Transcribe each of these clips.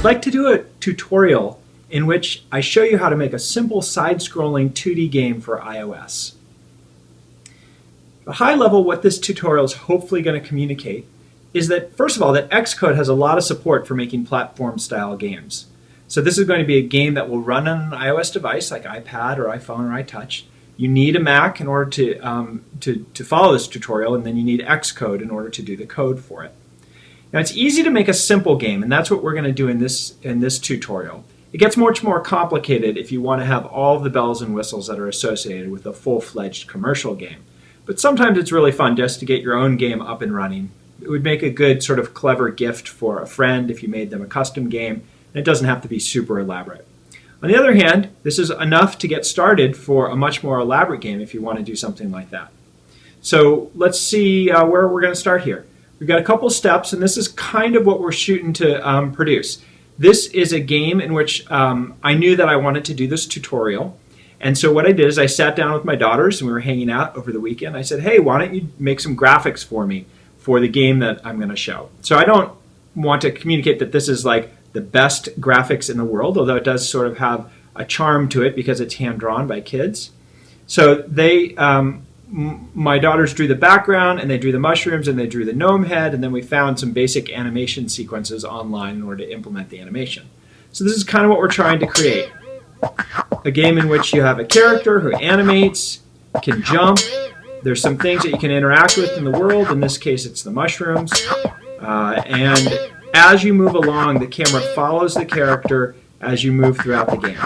I'd like to do a tutorial in which I show you how to make a simple side-scrolling 2D game for iOS. At a high level, what this tutorial is hopefully going to communicate is that, first of all, that Xcode has a lot of support for making platform-style games. So this is going to be a game that will run on an iOS device like iPad or iPhone or iTouch. You need a Mac in order to follow this tutorial, and then you need Xcode in order to do the code for it. Now, it's easy to make a simple game, and that's what we're going to do in this tutorial. It gets much more complicated if you want to have all the bells and whistles that are associated with a full-fledged commercial game. But sometimes it's really fun just to get your own game up and running. It would make a good sort of clever gift for a friend if you made them a custom game, and it doesn't have to be super elaborate. On the other hand, this is enough to get started for a much more elaborate game if you want to do something like that. So let's see where we're going to start here. We've got a couple steps, and this is kind of what we're shooting to produce. This is a game in which I knew that I wanted to do this tutorial. And so what I did is I sat down with my daughters, and we were hanging out over the weekend. I said, hey, why don't you make some graphics for me for the game that I'm going to show? So I don't want to communicate that this is like the best graphics in the world, although it does sort of have a charm to it because it's hand-drawn by kids. So my daughters drew the background, and they drew the mushrooms, and they drew the gnome head, and then we found some basic animation sequences online in order to implement the animation. So this is kind of what we're trying to create. A game in which you have a character who animates, can jump. There's some things that you can interact with in the world. In this case, it's the mushrooms. And as you move along, the camera follows the character as you move throughout the game.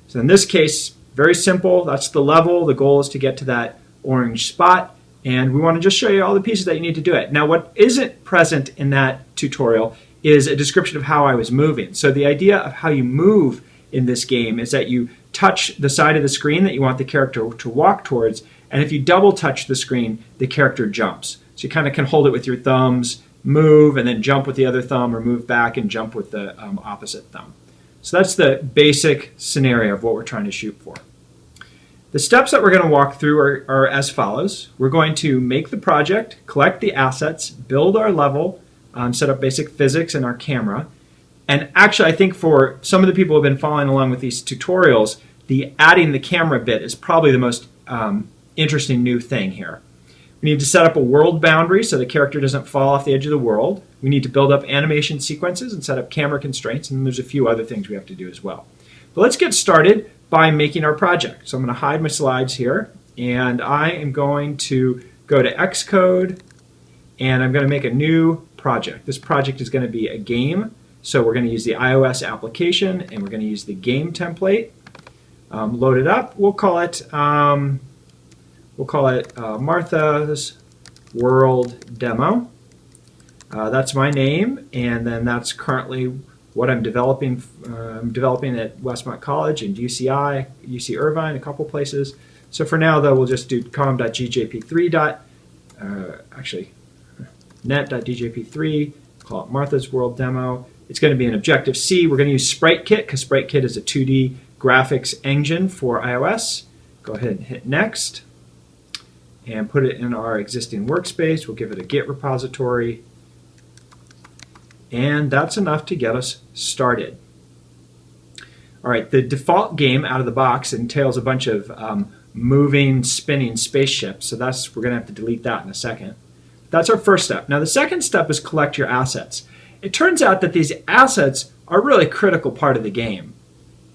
So in this case, very simple. That's the level. The goal is to get to that orange spot. And we want to just show you all the pieces that you need to do it. Now, what isn't present in that tutorial is a description of how I was moving. So the idea of how you move in this game is that you touch the side of the screen that you want the character to walk towards, and if you double touch the screen, the character jumps. So you kind of can hold it with your thumbs, move, and then jump with the other thumb, or move back and jump with the opposite thumb. So that's the basic scenario of what we're trying to shoot for. The steps that we're going to walk through are as follows. We're going to make the project, collect the assets, build our level, set up basic physics in our camera. And actually, I think for some of the people who have been following along with these tutorials, the adding the camera bit is probably the most interesting new thing here. We need to set up a world boundary so the character doesn't fall off the edge of the world. We need to build up animation sequences and set up camera constraints, and there's a few other things we have to do as well. But let's get started by making our project. So I'm going to hide my slides here, and I am going to go to Xcode, and I'm going to make a new project. This project is going to be a game. So we're going to use the iOS application, and we're going to use the game template. Load it up. We'll call it Martha's World Demo. That's my name, and then that's currently what I'm developing. I'm developing at Westmont College and UCI, UC Irvine, a couple places. So for now, though, we'll just do com.djp3. net.djp3. Call it Martha's World Demo. It's going to be an Objective-C. We're going to use SpriteKit because SpriteKit is a 2D graphics engine for iOS. Go ahead and hit Next and put it in our existing workspace. We'll give it a Git repository. And that's enough to get us started. All right, the default game out of the box entails a bunch of moving, spinning spaceships. So we're going to have to delete that in a second. That's our first step. Now, the second step is collect your assets. It turns out that these assets are a really critical part of the game.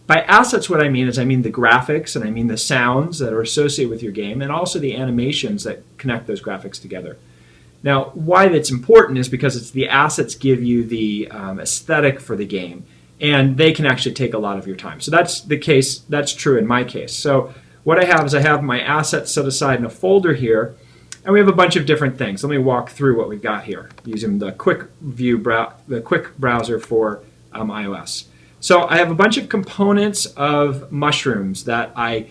By assets, what I mean is the graphics, and I mean the sounds that are associated with your game, and also the animations that connect those graphics together. Now, why that's important is because it's the assets give you the aesthetic for the game, and they can actually take a lot of your time. So that's the case. That's true in my case. So what I have is I have my assets set aside in a folder here, and we have a bunch of different things. Let me walk through what we've got here using the quick browser for iOS. So I have a bunch of components of mushrooms that I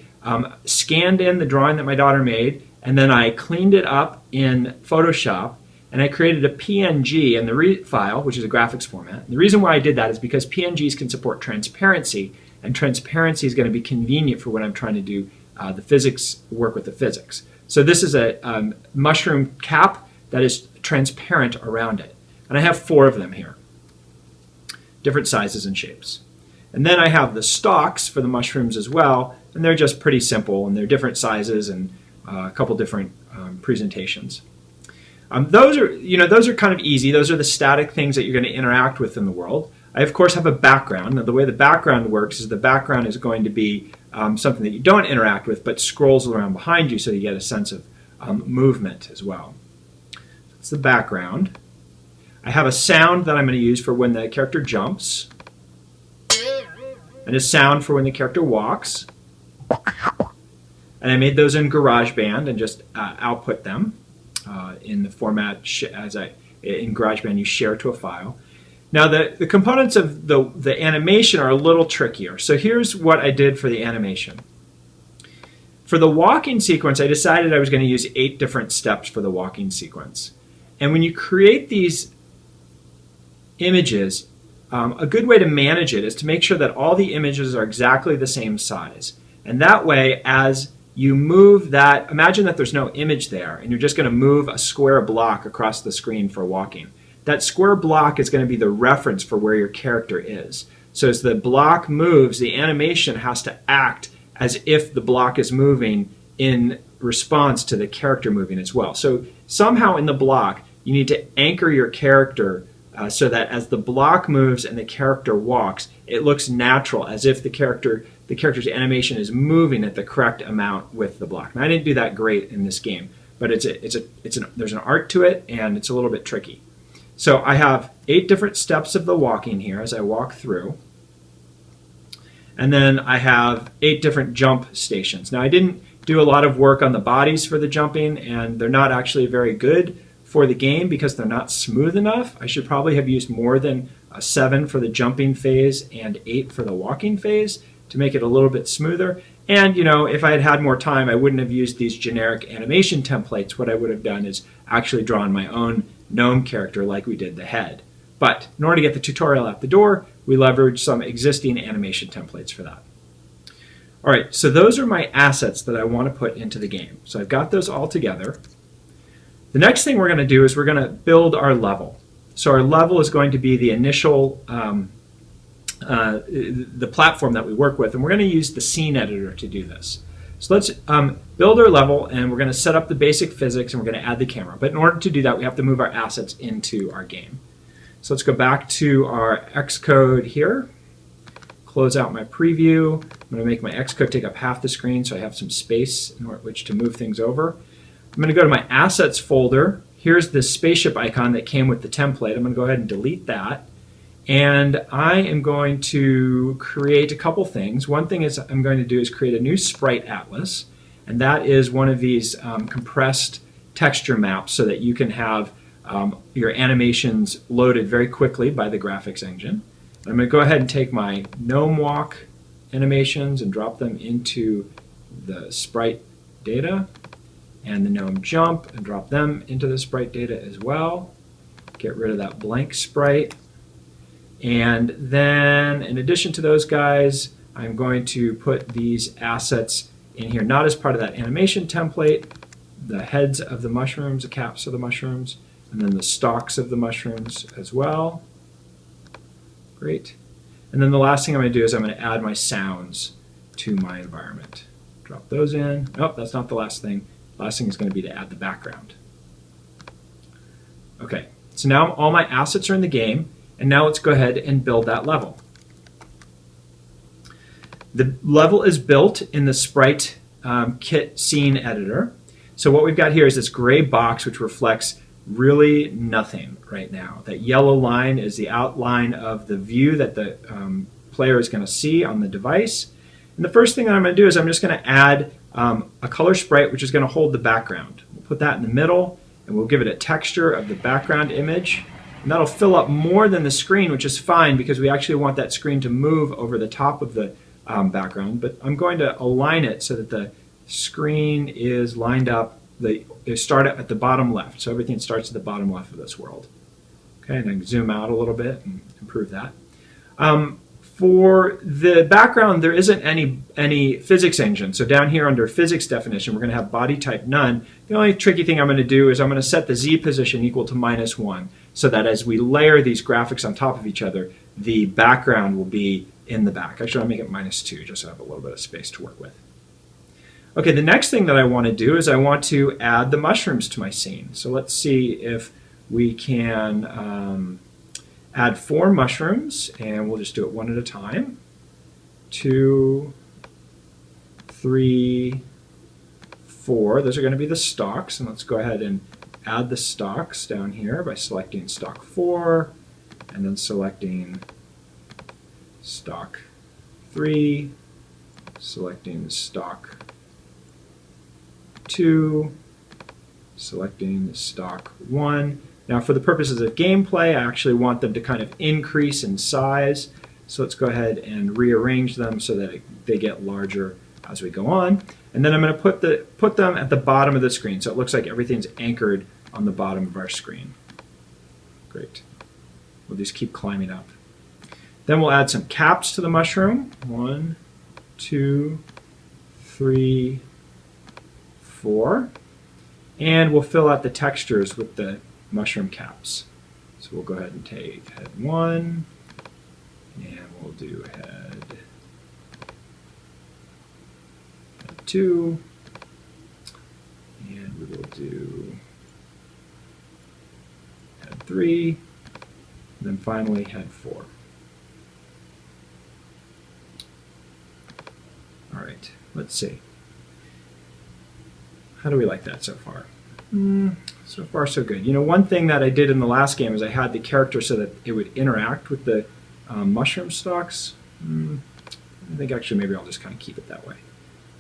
scanned in the drawing that my daughter made, and then I cleaned it up in Photoshop, and I created a PNG in the file, which is a graphics format. And the reason why I did that is because PNGs can support transparency, and transparency is going to be convenient for when I'm trying to do the physics, work with the physics. So this is a mushroom cap that is transparent around it. And I have 4 of them here. different sizes and shapes. And then I have the stalks for the mushrooms as well, and they're just pretty simple, and they're different sizes and a couple different presentations. Those are kind of easy. Those are the static things that you're going to interact with in the world. I, of course, have a background. Now, the way the background works is the background is going to be something that you don't interact with, but scrolls around behind you so you get a sense of movement as well. That's the background. I have a sound that I'm going to use for when the character jumps, and a sound for when the character walks. And I made those in GarageBand and just output them in the format in GarageBand you share to a file. Now the components of the animation are a little trickier. So here's what I did for the animation. For the walking sequence, I decided I was going to use 8 different steps for the walking sequence. And when you create these images, a good way to manage it is to make sure that all the images are exactly the same size. And that way, as you move that, imagine that there's no image there, and you're just going to move a square block across the screen for walking. That square block is going to be the reference for where your character is. So as the block moves, the animation has to act as if the block is moving in response to the character moving as well. So somehow in the block, you need to anchor your character so that as the block moves and the character walks, it looks natural, as if the character's animation is moving at the correct amount with the block. Now, I didn't do that great in this game, but there's an art to it, and it's a little bit tricky. So I have 8 different steps of the walking here as I walk through. And then I have 8 different jump stations. Now, I didn't do a lot of work on the bodies for the jumping, and they're not actually very good for the game because they're not smooth enough. I should probably have used more than 7 for the jumping phase and 8 for the walking phase to make it a little bit smoother. And if I had had more time, I wouldn't have used these generic animation templates. What I would have done is actually drawn my own gnome character like we did the head. But in order to get the tutorial out the door, we leveraged some existing animation templates for that. All right, so those are my assets that I want to put into the game. So I've got those all together. The next thing we're going to do is we're going to build our level. So our level is going to be the initial, the platform that we work with, and we're going to use the scene editor to do this. So let's build our level, and we're going to set up the basic physics, and we're going to add the camera. But in order to do that, we have to move our assets into our game. So let's go back to our Xcode here, close out my preview. I'm going to make my Xcode take up half the screen so I have some space in which to move things over. I'm going to go to my assets folder. Here's the spaceship icon that came with the template. I'm going to go ahead and delete that. And I am going to create a couple things. One thing I'm going to do is create a new sprite atlas. And that is one of these compressed texture maps so that you can have your animations loaded very quickly by the graphics engine. I'm going to go ahead and take my gnome walk animations and drop them into the sprite data, and the gnome jump and drop them into the sprite data as well. Get rid of that blank sprite. And then in addition to those guys, I'm going to put these assets in here, not as part of that animation template, the heads of the mushrooms, the caps of the mushrooms, and then the stalks of the mushrooms as well. Great. And then the last thing I'm going to do is I'm going to add my sounds to my environment. Drop those in. Oh, that's not the last thing. The last thing is going to be to add the background. Okay, so now all my assets are in the game, and now let's go ahead and build that level. The level is built in the sprite kit scene editor. So what we've got here is this gray box which reflects really nothing right now. That yellow line is the outline of the view that the player is going to see on the device. And the first thing that I'm going to do is I'm just going to add a color sprite which is going to hold the background. We'll put that in the middle, and we'll give it a texture of the background image. And that'll fill up more than the screen, which is fine because we actually want that screen to move over the top of the background. But I'm going to align it so that the screen is lined up. They start at the bottom left, so everything starts at the bottom left of this world. Okay, and I can zoom out a little bit and improve that. For the background, there isn't any physics engine. So down here under physics definition, we're going to have body type none. The only tricky thing I'm going to do is I'm going to set the Z position equal to -1 so that as we layer these graphics on top of each other, the background will be in the back. Actually, I'll make it -2 just so I have a little bit of space to work with. Okay, the next thing that I want to do is I want to add the mushrooms to my scene. So let's see if we can add 4 mushrooms, and we'll just do it one at a time. 2, 3, 4. Those are going to be the stalks, and let's go ahead and add the stalks down here by selecting stalk 4 and then selecting stalk 3, selecting stalk 2, selecting stalk 1. Now for the purposes of gameplay, I actually want them to kind of increase in size. So let's go ahead and rearrange them so that they get larger as we go on. And then I'm going to put them at the bottom of the screen so it looks like everything's anchored on the bottom of our screen. Great. We'll just keep climbing up. Then we'll add some caps to the mushroom. 1, 2, 3, 4. And we'll fill out the textures with the mushroom caps. So we'll go ahead and take head 1, and we'll do head 2, and we will do head 3, and then finally head 4. All right, let's see. How do we like that so far? So far, so good. You know, one thing that I did in the last game is I had the character so that it would interact with the mushroom stalks. I think actually maybe I'll just kind of keep it that way.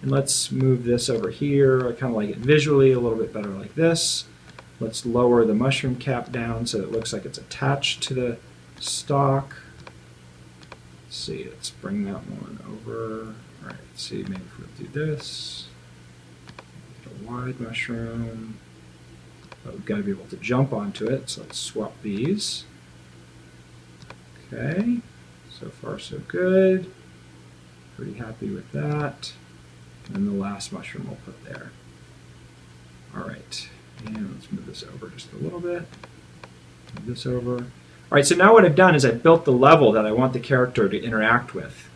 And let's move this over here. I kind of like it visually a little bit better like this. Let's lower the mushroom cap down so it looks like it's attached to the stalk. Let's see, let's bring that one over. All right, let's see, maybe if we'll do this. Get a wide mushroom. But we've got to be able to jump onto it, so let's swap these. Okay, so far so good. Pretty happy with that. And the last mushroom we'll put there. All right, and let's move this over just a little bit. Move this over. All right, so now what I've done is I've built the level that I want the character to interact with.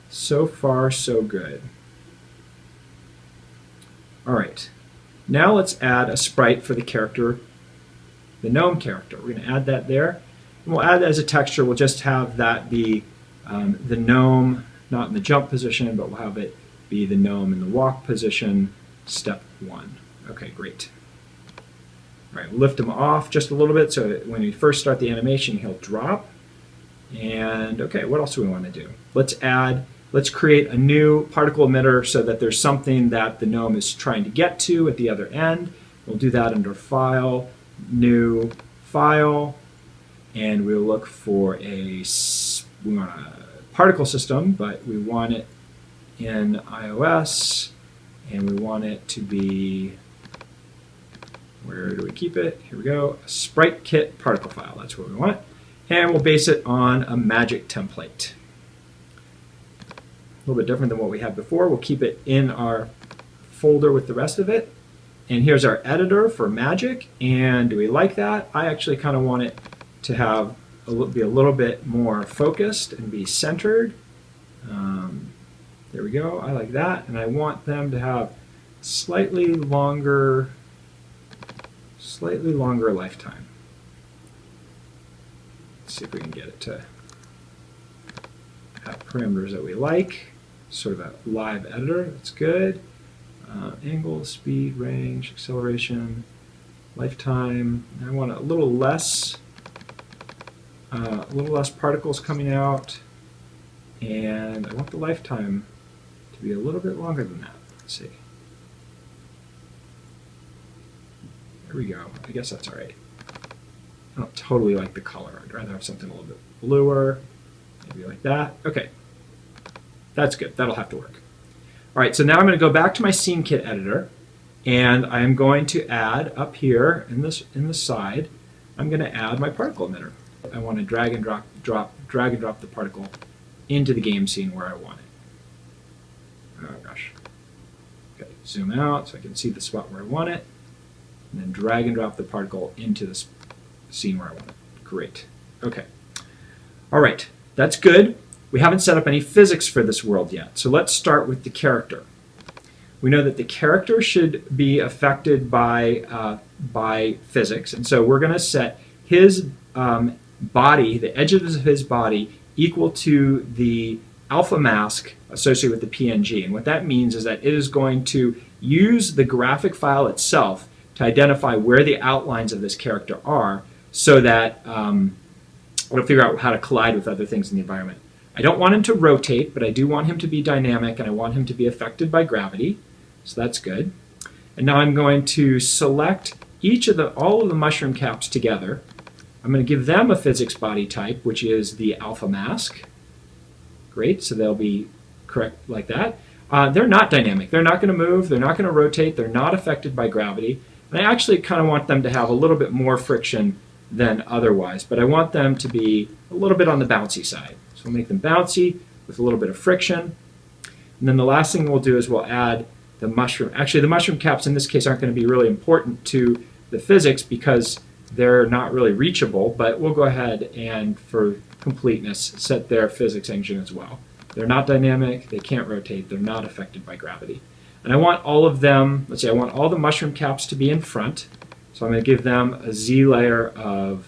So far so good. All right. Now let's add a sprite for the character, the gnome character. We're going to add that there. And we'll add that as a texture. We'll just have that be the gnome, not in the jump position, but we'll have it be the gnome in the walk position, step 1. Okay, great. All right, we'll lift him off just a little bit so that when we first start the animation, he'll drop. And okay, what else do we want to do? Let's create a new particle emitter so that there's something that the gnome is trying to get to at the other end. We'll do that under File, New, File, and we'll look for we want a particle system, but we want it in iOS, and we want it to be, where do we keep it? Here we go, a sprite kit particle file, that's what we want. And we'll base it on a magic template. A little bit different than what we had before. We'll keep it in our folder with the rest of it. And here's our editor for magic. And do we like that? I actually kind of want it to have be a little bit more focused and be centered. There we go. I like that. And I want them to have slightly longer lifetime. Let's see if we can get it to have parameters that we like. Sort of a live editor, that's good. Angle, speed, range, acceleration, lifetime. I want a little less particles coming out, and I want the lifetime to be a little bit longer than that. Let's see. There we go. I guess that's all right. I don't totally like the color. I'd rather have something a little bit bluer, maybe like that. Okay. That's good. That'll have to work. All right, so now I'm going to go back to my scene kit editor, and I am going to add up here in the side, I'm going to add my particle emitter. I want to drag and drop the particle into the game scene where I want it. Oh gosh. Okay, zoom out so I can see the spot where I want it, and then drag and drop the particle into the scene where I want it. Great. Okay. All right, that's good. We haven't set up any physics for this world yet, so let's start with the character. We know that the character should be affected by physics, and so we're going to set his body, the edges of his body, equal to the alpha mask associated with the PNG. And what that means is that it is going to use the graphic file itself to identify where the outlines of this character are, so that it'll figure out how to collide with other things in the environment. I don't want him to rotate, but I do want him to be dynamic, and I want him to be affected by gravity. So that's good. And now I'm going to select all of the mushroom caps together. I'm going to give them a physics body type, which is the alpha mask. Great, so they'll be correct like that. They're not dynamic. They're not going to move. They're not going to rotate. They're not affected by gravity. And I actually kind of want them to have a little bit more friction than otherwise, but I want them to be a little bit on the bouncy side. So we'll make them bouncy with a little bit of friction. And then the last thing we'll do is we'll add the mushroom. Actually, the mushroom caps in this case aren't going to be really important to the physics because they're not really reachable, but we'll go ahead and, for completeness, set their physics engine as well. They're not dynamic, they can't rotate, they're not affected by gravity. And I want all of them, let's say I want all the mushroom caps to be in front, so I'm going to give them a Z layer of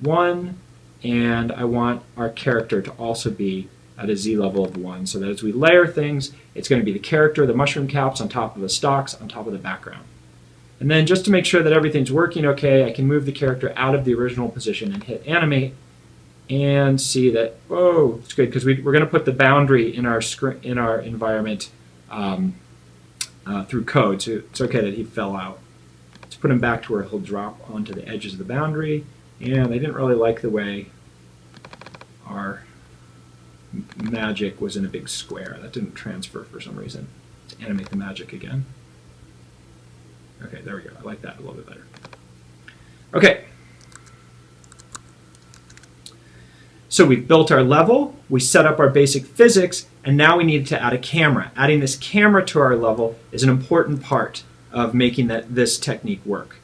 1, and I want our character to also be at a Z level of 1, so that as we layer things, it's going to be the character, the mushroom caps on top of the stalks, on top of the background. And then just to make sure that everything's working okay, I can move the character out of the original position and hit animate, and see that, whoa, it's good, because we're going to put the boundary in our environment through code, so it's okay that he fell out. Let's put him back to where he'll drop onto the edges of the boundary, and I didn't really like the way our magic was in a big square. That didn't transfer for some reason. Let's animate the magic again. Okay, there we go. I like that a little bit better. Okay. So we've built our level, we set up our basic physics, and now we need to add a camera. Adding this camera to our level is an important part of making this technique work,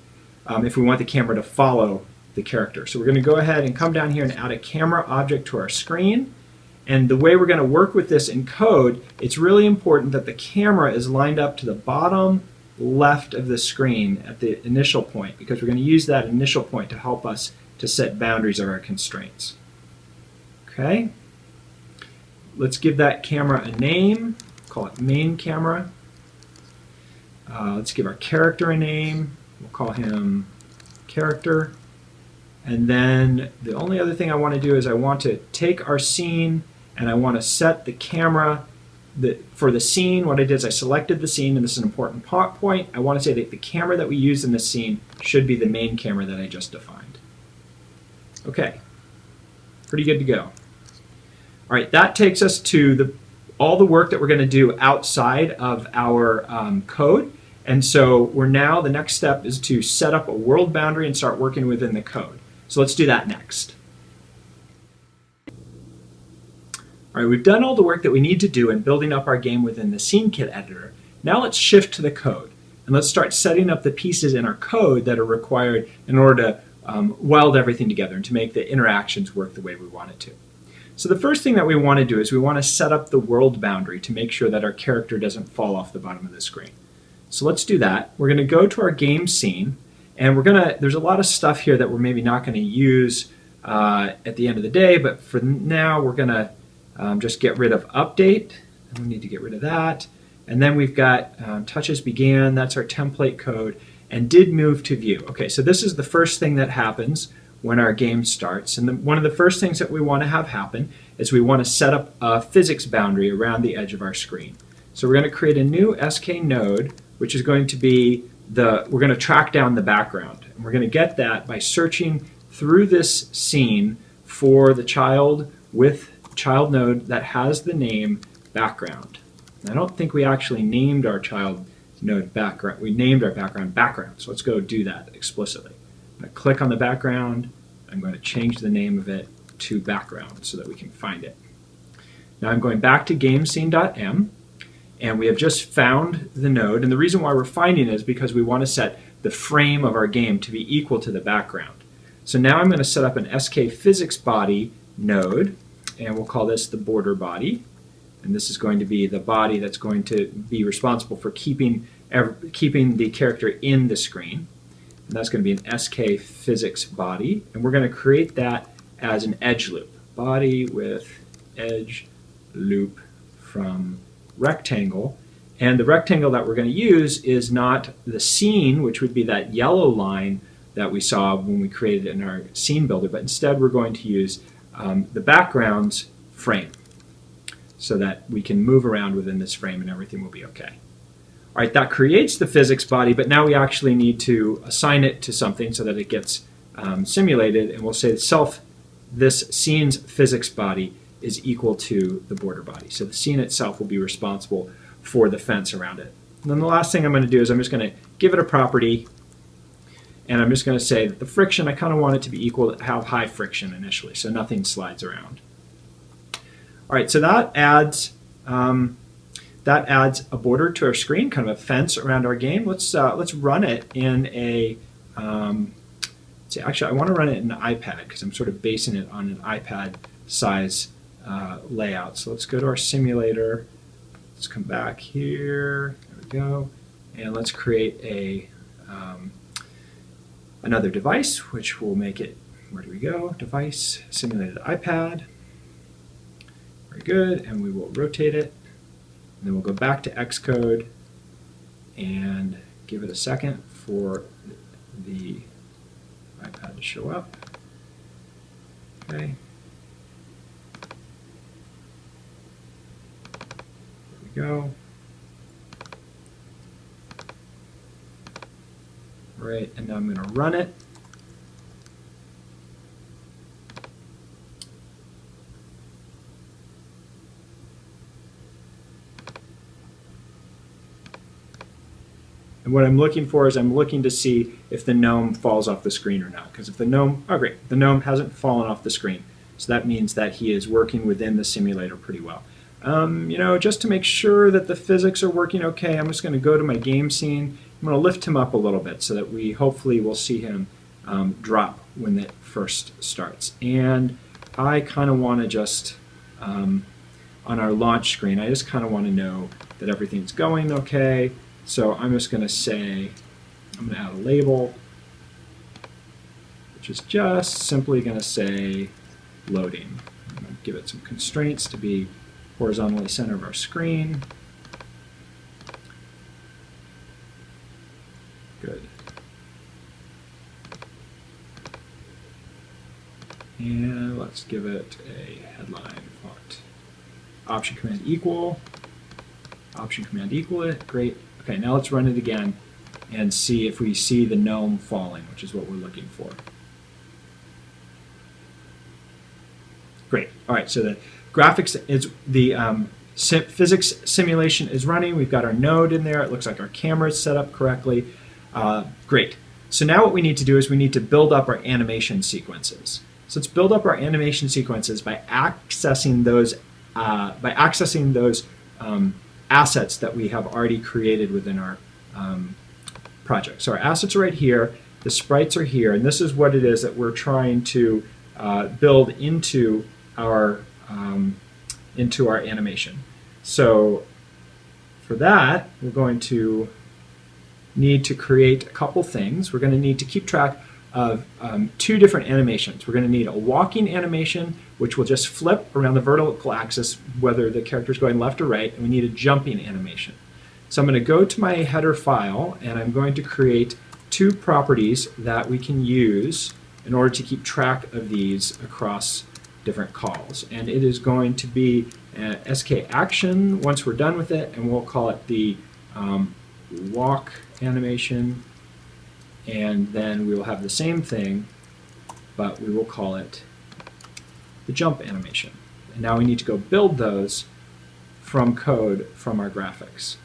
if we want the camera to follow the character. So we're going to go ahead and come down here and add a camera object to our screen. And the way we're going to work with this in code, it's really important that the camera is lined up to the bottom left of the screen at the initial point, because we're going to use that initial point to help us to set boundaries of our constraints. Okay, let's give that camera a name, call it main camera. Let's give our character a name, we'll call him character. And then the only other thing I want to do is I want to take our scene and I want to set the camera for the scene. What I did is I selected the scene, and this is an important point. I want to say that the camera that we use in this scene should be the main camera that I just defined. Okay, pretty good to go. All right, that takes us to all the work that we're going to do outside of our code. And so the next step is to set up a world boundary and start working within the code. So let's do that next. All right, we've done all the work that we need to do in building up our game within the Scene Kit editor. Now let's shift to the code, and let's start setting up the pieces in our code that are required in order to weld everything together and to make the interactions work the way we want it to. So the first thing that we want to do is we want to set up the world boundary to make sure that our character doesn't fall off the bottom of the screen. So let's do that. We're going to go to our game scene, and there's a lot of stuff here that we're maybe not going to use at the end of the day, but for now we're going to just get rid of update, and we need to get rid of that. And then we've got touches began, that's our template code, and did move to view. Okay, so this is the first thing that happens when our game starts. And one of the first things that we want to have happen is we want to set up a physics boundary around the edge of our screen. So we're going to create a new SK node, which is going to be we're going to track down the background. And we're going to get that by searching through this scene for the child with child node that has the name background. And I don't think we actually named our child node background. We named our background. So let's go do that explicitly. I'm going to click on the background. I'm going to change the name of it to background so that we can find it. Now I'm going back to gamescene.m, and we have just found the node. And the reason why we're finding it is because we want to set the frame of our game to be equal to the background. So now I'm going to set up an SK physics body node, and we'll call this the border body. And this is going to be the body that's going to be responsible for keeping the character in the screen. And that's going to be an SK physics body. And we're going to create that as an edge loop. Body with edge loop from rectangle. And the rectangle that we're going to use is not the scene, which would be that yellow line that we saw when we created it in our scene builder, but instead we're going to use the background's frame so that we can move around within this frame and everything will be okay. All right, that creates the physics body, but now we actually need to assign it to something so that it gets simulated, and we'll say this scene's physics body is equal to the border body. So the scene itself will be responsible for the fence around it. And then the last thing I'm going to do is I'm just going to give it a property, and I'm just going to say that the friction, I kind of want it to be equal to have high friction initially, so nothing slides around. All right, so that adds a border to our screen, kind of a fence around our game. Let's run it in a. Actually, I want to run it in an iPad because I'm sort of basing it on an iPad size layout. So let's go to our simulator. Let's come back here. There we go, and let's create a another device, which will make it. Where do we go? Device, simulated iPad. Very good, and we will rotate it. And then we'll go back to Xcode and give it a second for the iPad to show up. Okay. There we go. All right, and now I'm going to run it. And what I'm looking for is I'm looking to see if the gnome falls off the screen or not. Because if the gnome, oh great, the gnome hasn't fallen off the screen. So that means that he is working within the simulator pretty well. You know, just to make sure that the physics are working okay, I'm just going to go to my game scene. I'm going to lift him up a little bit so that we hopefully will see him drop when it first starts. And I kind of want to just, on our launch screen, I just kind of want to know that everything's going okay. So I'm just going to say, I'm going to add a label, which is just simply going to say loading. I'm going to give it some constraints to be horizontally center of our screen. Good. And let's give it a headline font. Option command equal. Option command equal it. Great. Okay, now let's run it again and see if we see the gnome falling, which is what we're looking for. Great. All right, so the graphics is the physics simulation is running. We've got our node in there. It looks like our camera is set up correctly. Great. So now what we need to do is we need to build up our animation sequences. So let's build up our animation sequences by accessing those assets that we have already created within our project. So our assets are right here, the sprites are here, and this is what it is that we're trying to build into our animation. So for that, we're going to need to create a couple things. We're going to need to keep track of two different animations. We're going to need a walking animation, which will just flip around the vertical axis, whether the character is going left or right, and we need a jumping animation. So I'm going to go to my header file, and I'm going to create two properties that we can use in order to keep track of these across different calls. And it is going to be SK action once we're done with it, and we'll call it the walk animation, and then we will have the same thing, but we will call it the jump animation. And now we need to go build those from code from our graphics.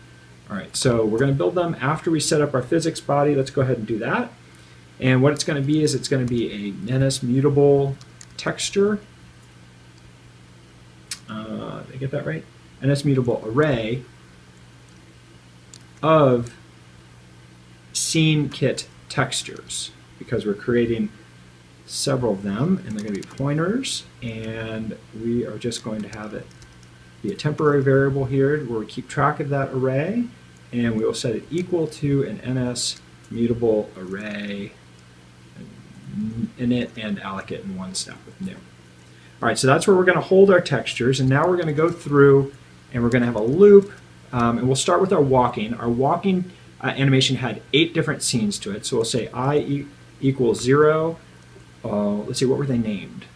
All right, so we're going to build them after we set up our physics body. Let's go ahead and do that. And what it's going to be is it's going to be a NS mutable texture. Did I get that right? NS mutable array of scene kit textures, because we're creating several of them, and they're going to be pointers, and we are just going to have it be a temporary variable here where we keep track of that array, and we will set it equal to an NS mutable array init and allocate in one step with new. All right, so that's where we're going to hold our textures, and now we're going to go through and we're going to have a loop, and we'll start with our walking. Our walking animation had 8 different scenes to it, so we'll say I equals 0. Let's see, what were they named?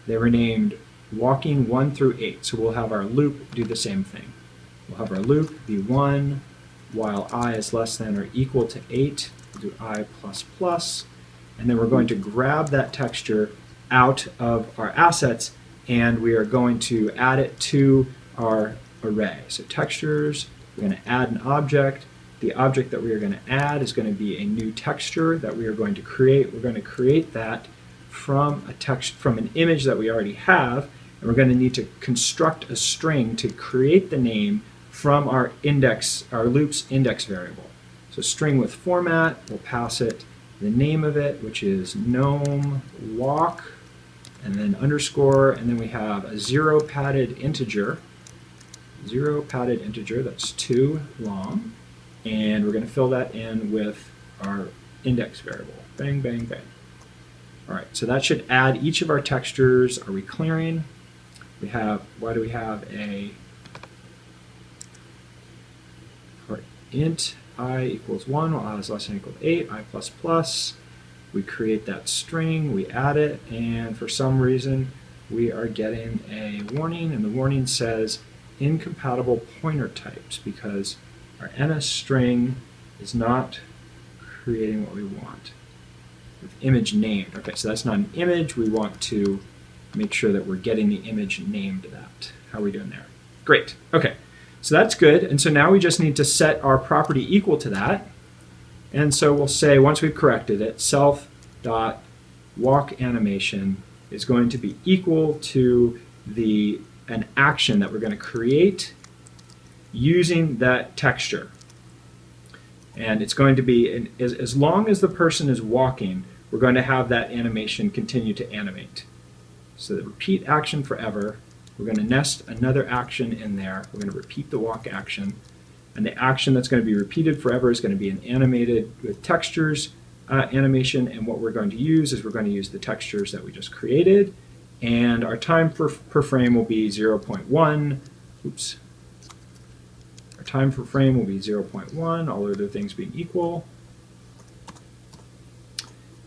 They were named walking 1 through 8, so we'll have our loop do the same thing. We'll have our loop be 1 while I is less than or equal to 8. We'll do I plus plus, and then we're going to grab that texture out of our assets, and we are going to add it to our array. So textures, we're going to add an object. The object that we are going to add is going to be a new texture that we are going to create. We're going to create that from an image that we already have, and we're going to need to construct a string to create the name from our loop's index variable. So string with format, we'll pass it the name of it, which is gnome walk, and then underscore, and then we have a 0 padded integer. 0 padded integer, that's 2 long, and we're going to fill that in with our index variable. Bang, bang, bang. All right, so that should add each of our textures. Are we clearing? Why do we have a int I equals 1 while I is less than or equal to 8, I plus plus. We create that string, we add it, and for some reason we are getting a warning, and the warning says incompatible pointer types because our NS string is not creating what we want with image named. Okay, so that's not an image. We want to make sure that we're getting the image named that. How are we doing there? Great. Okay, so that's good. And so now we just need to set our property equal to that. And so we'll say, once we've corrected it, self.walk animation is going to be equal to an action that we're going to create using that texture. And it's going to be, as long as the person is walking, we're going to have that animation continue to animate. So the repeat action forever, we're going to nest another action in there. We're going to repeat the walk action. And the action that's going to be repeated forever is going to be an animated with textures animation. And what we're going to use is we're going to use the textures that we just created. And our time per frame will be 0.1. Oops. Our time per frame will be 0.1, all other things being equal.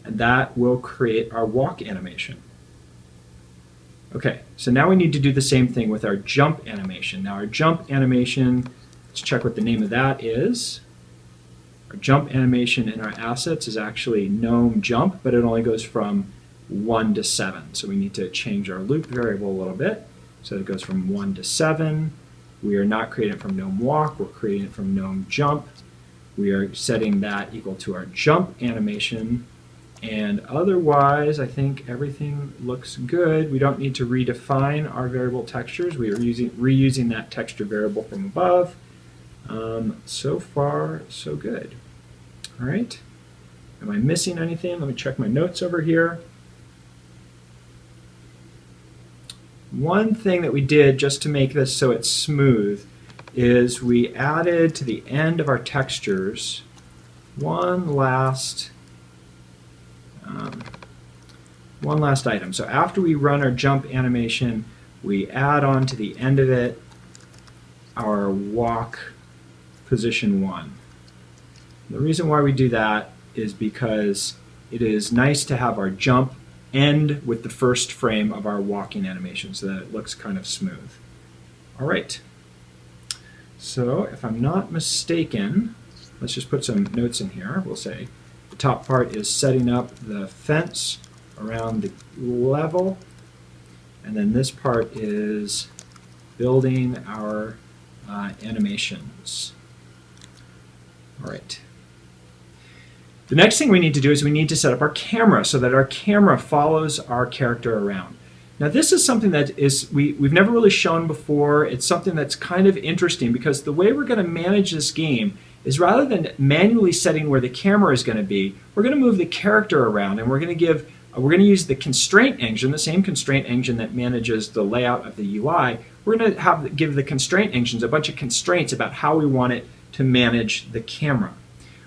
And that will create our walk animation. Okay, so now we need to do the same thing with our jump animation. Now our jump animation, let's check what the name of that is. Our jump animation in our assets is actually gnome jump, but it only goes from 1 to 7. So we need to change our loop variable a little bit. So it goes from 1 to 7. We are not creating it from gnome walk, we're creating it from gnome jump. We are setting that equal to our jump animation. And otherwise, I think everything looks good. We don't need to redefine our variable textures. We are reusing that texture variable from above. So far, so good. All right. Am I missing anything? Let me check my notes over here. One thing that we did just to make this so it's smooth is we added to the end of our textures one last item. So after we run our jump animation, we add on to the end of it our walk position 1. The reason why we do that is because it is nice to have our jump end with the first frame of our walking animation so that it looks kind of smooth. All right. So if I'm not mistaken, let's just put some notes in here. We'll say the top part is setting up the fence around the level, and then this part is building our animations. All right. The next thing we need to do is we need to set up our camera so that our camera follows our character around. Now this is something that we've never really shown before. It's something that's kind of interesting because the way we're going to manage this game is rather than manually setting where the camera is going to be, we're going to move the character around, and we're going to use the constraint engine, the same constraint engine that manages the layout of the UI. We're going to give the constraint engines a bunch of constraints about how we want it to manage the camera.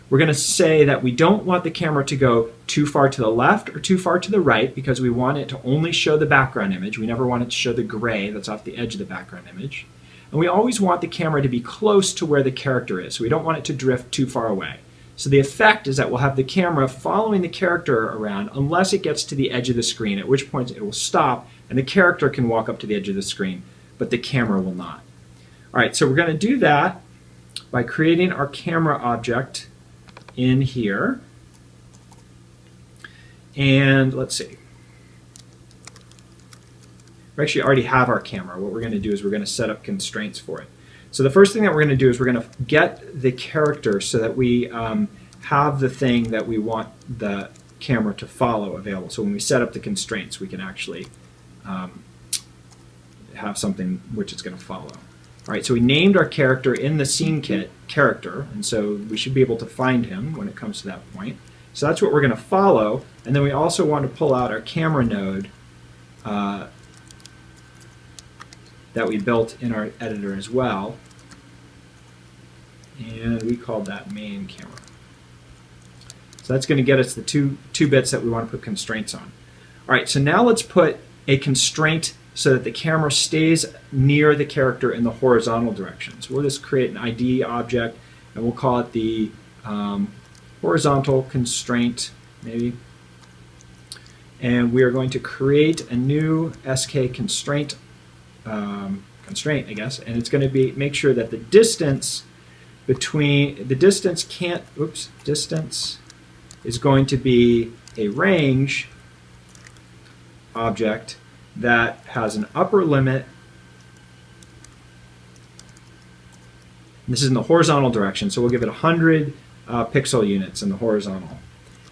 We're going to say that we don't want the camera to go too far to the left or too far to the right because we want it to only show the background image. We never want it to show the gray that's off the edge of the background image. And we always want the camera to be close to where the character is. So we don't want it to drift too far away. So the effect is that we'll have the camera following the character around unless it gets to the edge of the screen, at which point it will stop and the character can walk up to the edge of the screen, but the camera will not. All right, so we're going to do that by creating our camera object in here. And let's see. We actually already have our camera. What we're going to do is we're going to set up constraints for it. So the first thing that we're going to do is we're going to get the character so that we have the thing that we want the camera to follow available. So when we set up the constraints, we can actually have something which it's going to follow. All right, so we named our character in the scene kit character, and so we should be able to find him when it comes to that point. So that's what we're going to follow, and then we also want to pull out our camera node that we built in our editor as well, and we called that main camera. So that's going to get us the two bits that we want to put constraints on. All right, so now let's put a constraint so that the camera stays near the character in the horizontal direction. So we'll just create an ID object, and we'll call it the horizontal constraint, maybe. And we are going to create a new SK constraint, I guess, and it's going to make sure that the distance between distance is going to be a range object that has an upper limit. This is in the horizontal direction, so we'll give it 100 pixel units in the horizontal.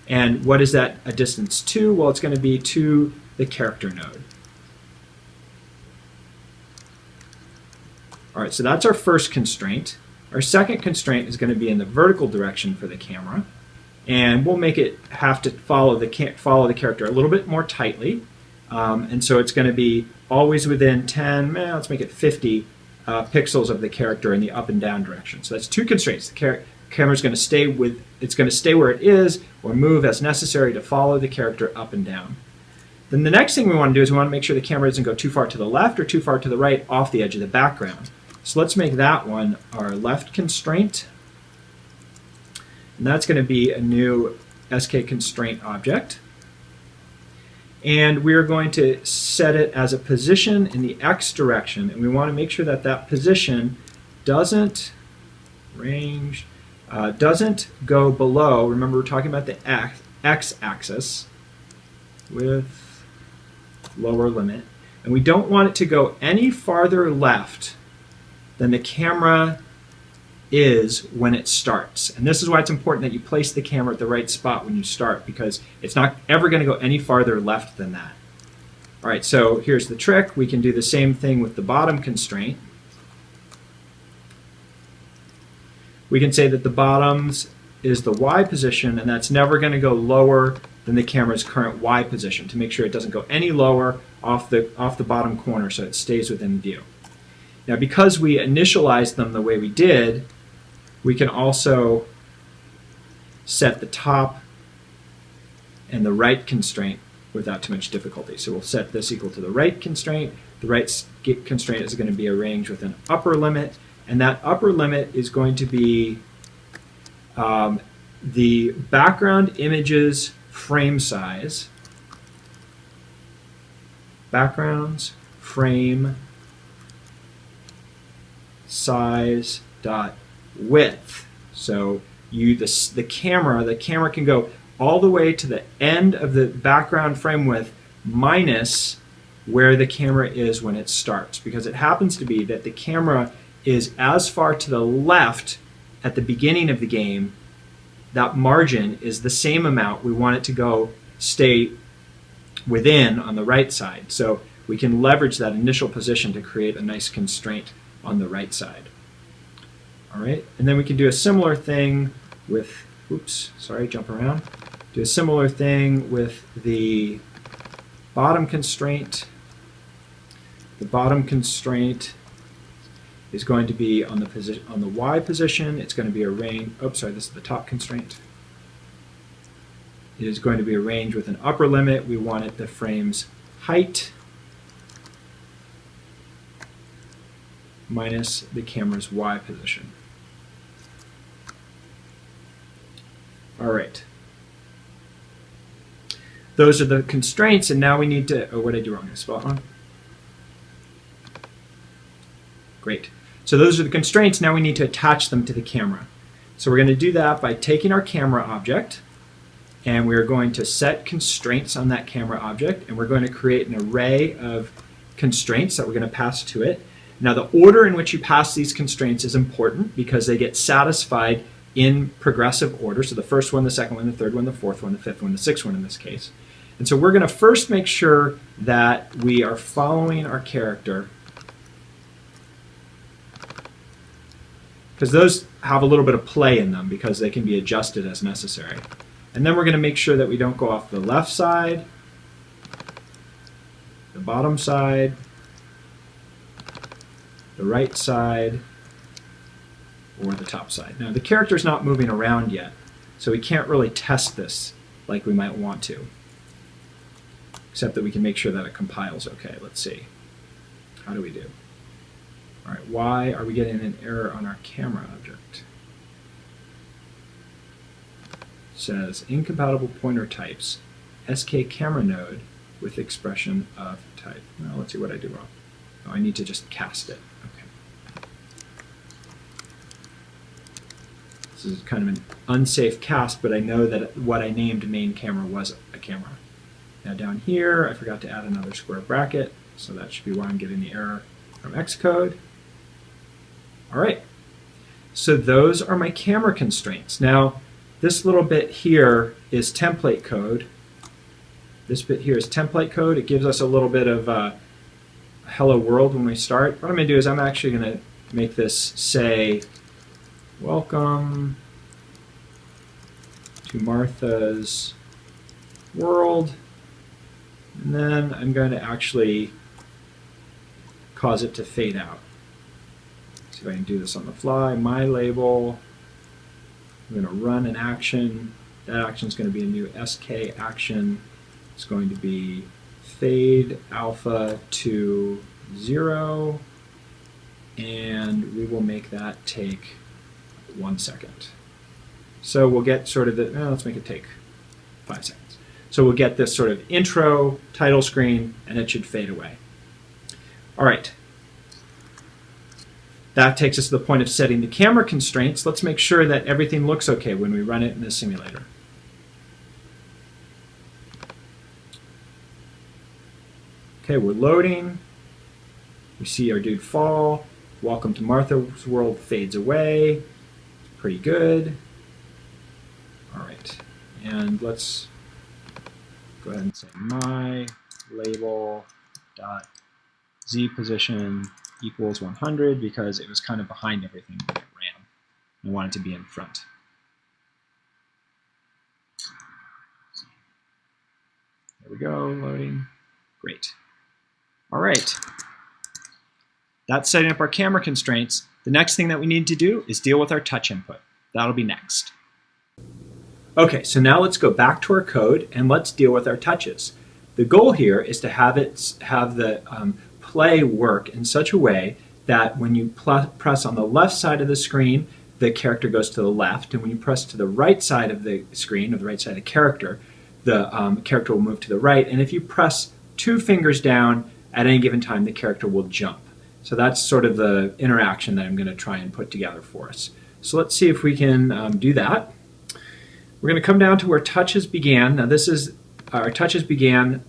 And what is that a distance to? Well, it's going to be to the character node. All right, so that's our first constraint. Our second constraint is going to be in the vertical direction for the camera, and we'll make it have to follow the character a little bit more tightly. And so it's going to be always within 10, let's make it 50 pixels of the character in the up and down direction. So that's two constraints. The camera's going to stay where it is or move as necessary to follow the character up and down. Then the next thing we want to do is we want to make sure the camera doesn't go too far to the left or too far to the right off the edge of the background. So let's make that one our left constraint. And that's going to be a new SK constraint object. And we're going to set it as a position in the X direction, and we want to make sure that that position doesn't go below. Remember, we're talking about the X axis with lower limit, and we don't want it to go any farther left than the camera is when it starts. And this is why it's important that you place the camera at the right spot when you start, because it's not ever going to go any farther left than that. All right, so here's the trick. We can do the same thing with the bottom constraint. We can say that the bottoms is the Y position, and that's never going to go lower than the camera's current Y position to make sure it doesn't go any lower off the bottom corner so it stays within view. Now, because we initialized them the way we did, we can also set the top and the right constraint without too much difficulty. So we'll set this equal to the right constraint. The right constraint is going to be a range with an upper limit, and that upper limit is going to be the background image's frame size. Backgrounds frame size dot width. So the camera can go all the way to the end of the background frame width minus where the camera is when it starts, because it happens to be that the camera is as far to the left at the beginning of the game. That margin is the same amount we want it to stay within on the right side. So we can leverage that initial position to create a nice constraint on the right side. All right, and then we can do a similar thing with, oops, sorry, jump around. Do a similar thing with the bottom constraint. The bottom constraint is going to be on the position, on the Y position. It's going to be a range. Oops, sorry, this is the top constraint. It is going to be a range with an upper limit. We want it the frame's height minus the camera's Y position. All right. Those are the constraints, and now we need to, oh, what did I do wrong? I spelled it wrong. Great. So those are the constraints. Now we need to attach them to the camera. So we're going to do that by taking our camera object, and we're going to set constraints on that camera object, and we're going to create an array of constraints that we're going to pass to it. Now the order in which you pass these constraints is important because they get satisfied in progressive order. So the first one, the second one, the third one, the fourth one, the fifth one, the sixth one in this case. And so we're going to first make sure that we are following our character, because those have a little bit of play in them because they can be adjusted as necessary. And then we're going to make sure that we don't go off the left side, the bottom side, the right side, or the top side. Now the character's not moving around yet, so we can't really test this like we might want to, except that we can make sure that it compiles okay. Let's see. How do we do? All right, why are we getting an error on our camera object? It says incompatible pointer types, SK camera node with expression of type. Now let's see what I do wrong. Oh, I need to just cast it. Okay. This is kind of an unsafe cast, but I know that what I named main camera was a camera. Now down here, I forgot to add another square bracket, so that should be why I'm getting the error from Xcode. All right, so those are my camera constraints. Now, this little bit here is template code. This bit here is template code. It gives us a little bit of hello world when we start. What I'm going to do is I'm actually going to make this say, welcome to Martha's world. And then I'm going to actually cause it to fade out. See if I can do this on the fly. My label, I'm going to run an action. That action is going to be a new SK action. It's going to be fade alpha to 0, and we will make that take 1 second. So we'll get sort of the, let's make it take 5 seconds. So we'll get this sort of intro title screen, and it should fade away. All right. That takes us to the point of setting the camera constraints. Let's make sure that everything looks okay when we run it in the simulator. Okay, we're loading. We see our dude fall. Welcome to Martha's world fades away. Pretty good. All right, and let's go ahead and say my label dot z position equals 100 because it was kind of behind everything when it ran. I want it to be in front. There we go, loading. Great. All right. That's setting up our camera constraints. The next thing that we need to do is deal with our touch input. That'll be next. Okay, so now let's go back to our code and let's deal with our touches. The goal here is to have the play work in such a way that when you press on the left side of the screen, the character goes to the left, and when you press to the right side of the screen, or the right side of the character will move to the right, and if you press 2 fingers down at any given time, the character will jump. So that's sort of the interaction that I'm going to try and put together for us. So let's see if we can do that. We're going to come down to where touches began. Now this is our touches began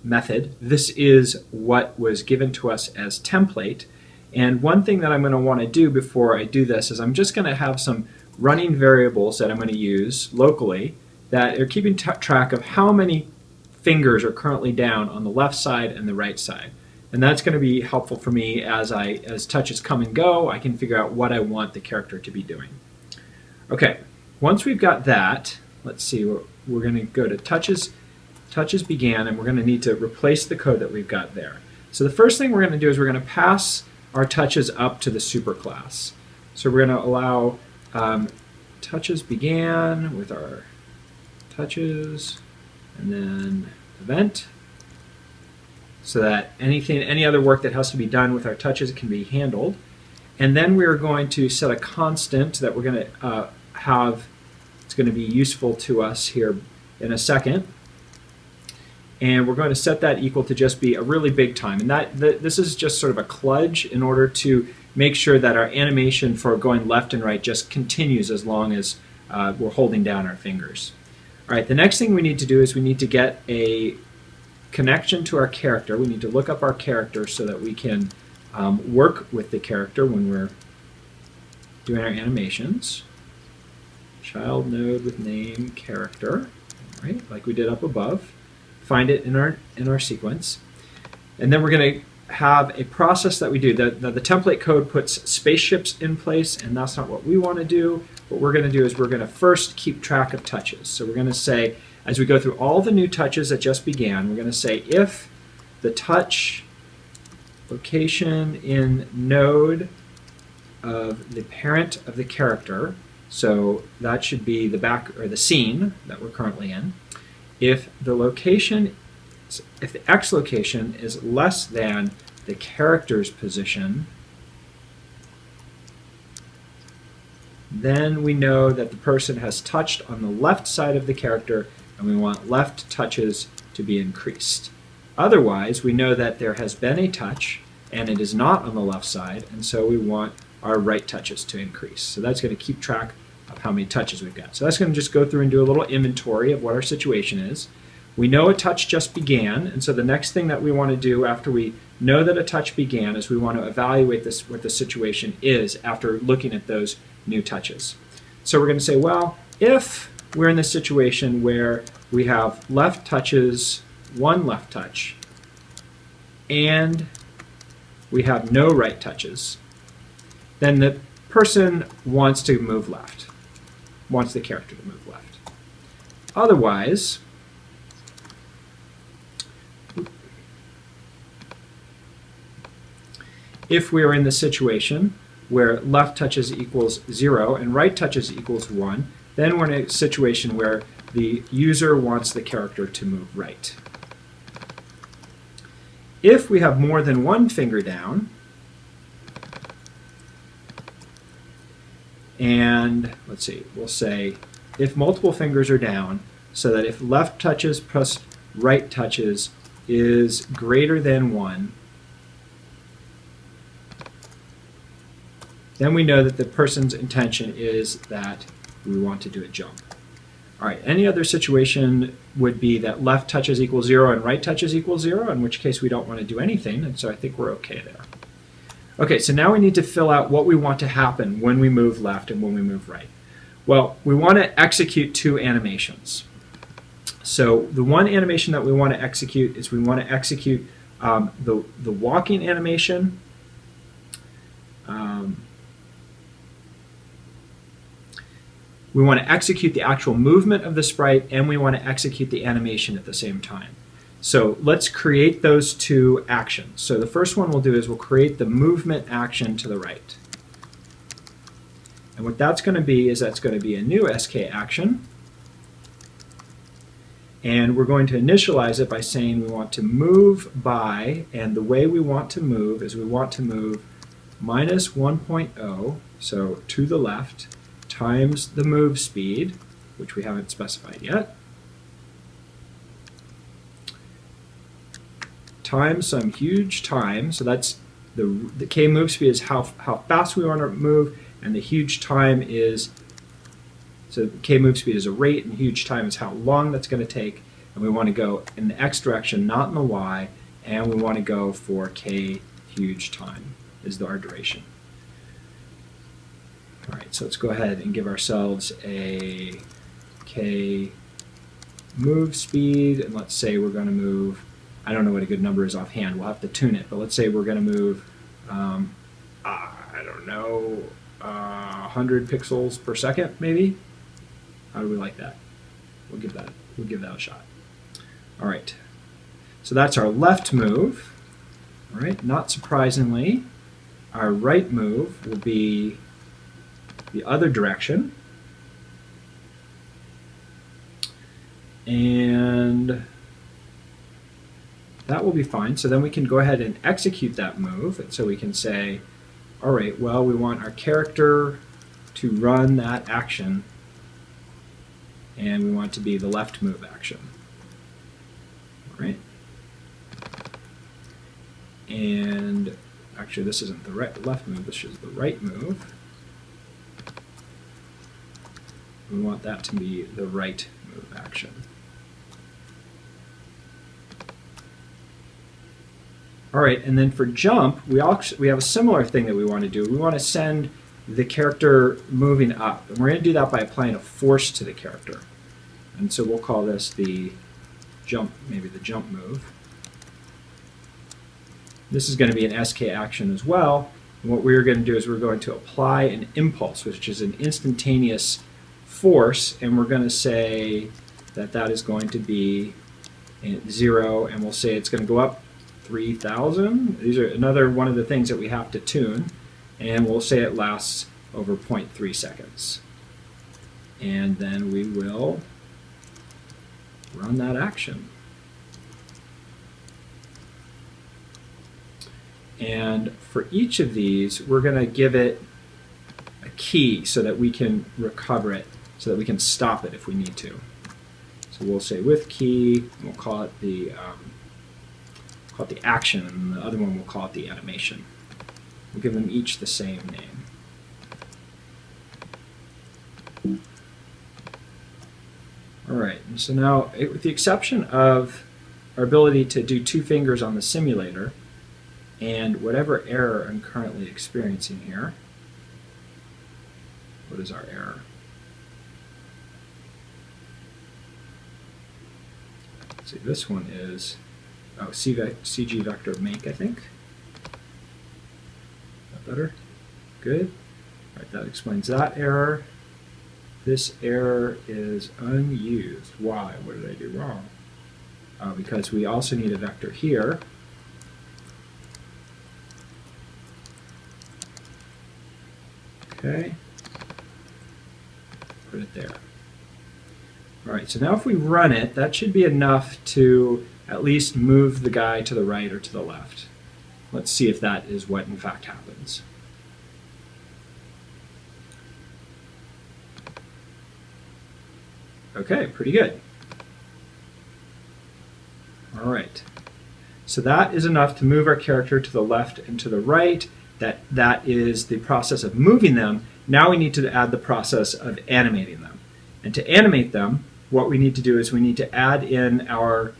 method. This is what was given to us as template. And one thing that I'm going to want to do before I do this is I'm just going to have some running variables that I'm going to use locally that are keeping track of how many fingers are currently down on the left side and the right side. And that's going to be helpful for me as touches come and go. I can figure out what I want the character to be doing. Okay, once we've got that, let's see, we're going to go to touches began, and we're going to need to replace the code that we've got there. So the first thing we're going to do is we're going to pass our touches up to the superclass. So we're going to allow touches began with our touches, and then event, so that any other work that has to be done with our touches can be handled. And then we're going to set a constant that we're going to have. It's going to be useful to us here in a second. And we're going to set that equal to just be a really big time. And this is just sort of a kludge in order to make sure that our animation for going left and right just continues as long as we're holding down our fingers. All right, the next thing we need to do is we need to get a connection to our character. We need to look up our character so that we can work with the character when we're doing our animations. Child node with name character, right? Like we did up above. Find it in our sequence, and then we're going to have a process that we do. The template code puts spaceships in place, and that's not what we want to do. What we're going to do is we're going to first keep track of touches. So we're going to say, as we go through all the new touches that just began, we're going to say if the touch location in node of the parent of the character, so that should be the back or the scene that we're currently in, if the X location is less than the character's position, then we know that the person has touched on the left side of the character, and we want left touches to be increased. Otherwise, we know that there has been a touch and it is not on the left side, and so we want our right touches to increase. So that's going to keep track of how many touches we've got. So that's going to just go through and do a little inventory of what our situation is. We know a touch just began, and so the next thing that we want to do after we know that a touch began is we want to evaluate what the situation is after looking at those new touches. So we're going to say, well, if we're in this situation where we have left touches, one left touch, and we have no right touches, then the person wants to move left, wants the character to move left. Otherwise, if we are in the situation where left touches equals 0 and right touches equals 1, then we're in a situation where the user wants the character to move right. If we have more than one finger down, and let's see, we'll say if multiple fingers are down, so that if left touches plus right touches is greater than 1, then we know that the person's intention is that we want to do a jump. All right, any other situation would be that left touches equal 0 and right touches equal 0, in which case we don't want to do anything, and so I think we're okay there. Okay, so now we need to fill out what we want to happen when we move left and when we move right. Well, we want to execute two animations. So the one animation that we want to execute is we want to execute the walking animation. We want to execute the actual movement of the sprite, and we want to execute the animation at the same time. So let's create those two actions. So the first one we'll do is we'll create the movement action to the right. And what that's going to be is that's going to be a new SK action. And we're going to initialize it by saying we want to move by, and the way we want to move is we want to move minus 1.0, so to the left, times the move speed, which we haven't specified yet, times some huge time. So that's the k move speed is how fast we want to move, and the huge time is, so k move speed is a rate, and huge time is how long that's going to take, and we want to go in the x direction, not in the y, and we want to go for k huge time is our duration. All right, so let's go ahead and give ourselves a k move speed, and let's say we're going to move I don't know what a good number is offhand. We'll have to tune it. But let's say we're going to move, I don't know, 100 pixels per second, maybe. How do we like that? We'll give that a shot. All right. So that's our left move. All right. Not surprisingly, our right move will be the other direction. And that will be fine. So then we can go ahead and execute that move. And so we can say, all right, well, we want our character to run that action, and we want it to be the left move action. All right. And actually, this isn't the left move, this is the right move. We want that to be the right move action. All right, and then for jump, we have a similar thing that we want to do. We want to send the character moving up, and we're going to do that by applying a force to the character. And so we'll call this the jump, maybe the jump move. This is going to be an SK action as well. And what we're going to do is we're going to apply an impulse, which is an instantaneous force, and we're going to say that that is going to be 0, and we'll say it's going to go up 3,000. These are another one of the things that we have to tune, and we'll say it lasts over 0.3 seconds. And then we will run that action. And for each of these, we're going to give it a key so that we can recover it, so that we can stop it if we need to. So we'll say with key, and we'll call it the action, and the other one we'll call it the animation. We'll give them each the same name. All right, and so now, with the exception of our ability to do 2 fingers on the simulator, and whatever error I'm currently experiencing here, what is our error? Let's see, this one is CG vector make, I think. Is that better? Good. All right, that explains that error. This error is unused. Why? What did I do wrong? Because we also need a vector here. Okay. Put it there. All right, so now if we run it, that should be enough to at least move the guy to the right or to the left. Let's see if that is what in fact happens. Okay, pretty good. All right, so that is enough to move our character to the left and to the right. That is the process of moving them. Now we need to add the process of animating them. And to animate them, what we need to do is we need to add in our